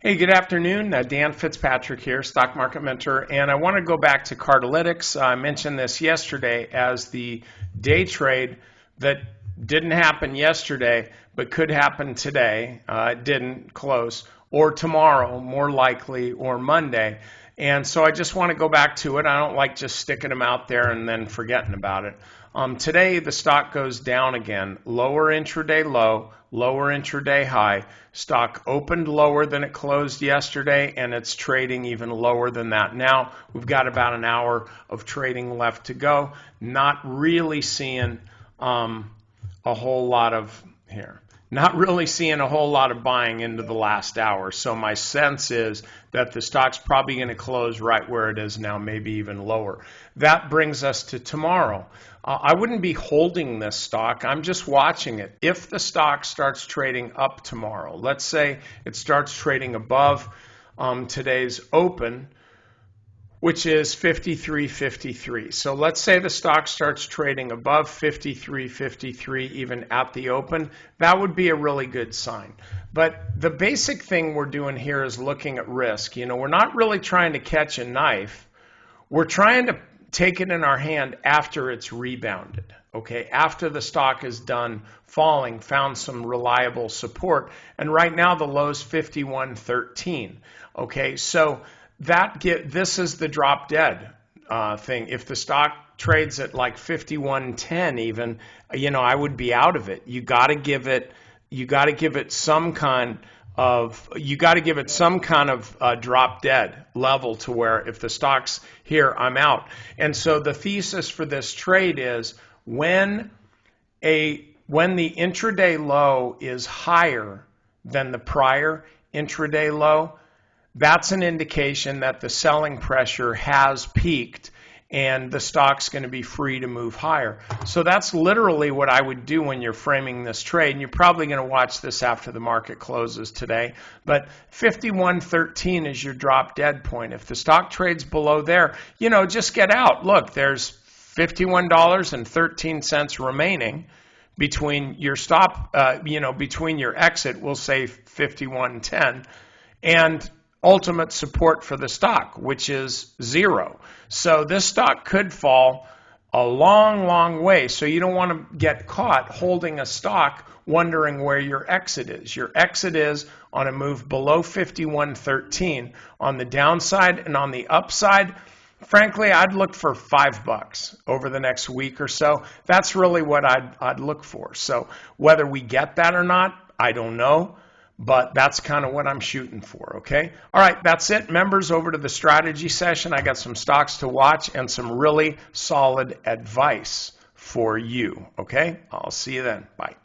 Hey, good afternoon. Dan Fitzpatrick here, Stock Market Mentor, and I want to go back to Cardylitics. I mentioned this yesterday as the day trade that didn't happen yesterday, but could happen today. It didn't close, or tomorrow, more likely, or Monday. And so I just want to go back to it. I don't like just sticking them out there and then forgetting about it. Today, the stock goes down again. Lower intraday low, lower intraday high. Stock opened lower than it closed yesterday, and it's trading even lower than that. Now, we've got about an hour of trading left to go. Not really seeing a whole lot of buying into the last hour. So my sense is that the stock's probably going to close right where it is now, maybe even lower. That brings us to tomorrow. I wouldn't be holding this stock. I'm just watching it. If the stock starts trading up tomorrow, let's say it starts trading above today's open, which is 53.53. So let's say the stock starts trading above 53.53 even at the open. That would be a really good sign. But the basic thing we're doing here is looking at risk. We're not really trying to catch a knife. We're trying to take it in our hand after it's rebounded. Okay, after the stock is done falling, found some reliable support, and right now the low's 51.13. Okay, so this is the drop dead thing. If the stock trades at like 51.10 even, I would be out of it. You got to give it some kind of drop dead level to where if the stock's here, I'm out. And so the thesis for this trade is when the intraday low is higher than the prior intraday low, that's an indication that the selling pressure has peaked and the stock's going to be free to move higher. So that's literally what I would do when you're framing this trade. And you're probably going to watch this after the market closes today. But 51.13 is your drop dead point. If the stock trades below there, just get out. Look, there's $51.13 remaining between your stop, between your exit, we'll say 51.10, and ultimate support for the stock, which is 0. So this stock could fall a long, long way. So you don't want to get caught holding a stock wondering where your exit is. Your exit is on a move below 51.13 on the downside, and on the upside, frankly, I'd look for $5 over the next week or so. That's really what I'd look for. So whether we get that or not, I don't know. But that's kind of what I'm shooting for, okay? All right, that's it. Members, over to the strategy session. I got some stocks to watch and some really solid advice for you, okay? I'll see you then. Bye.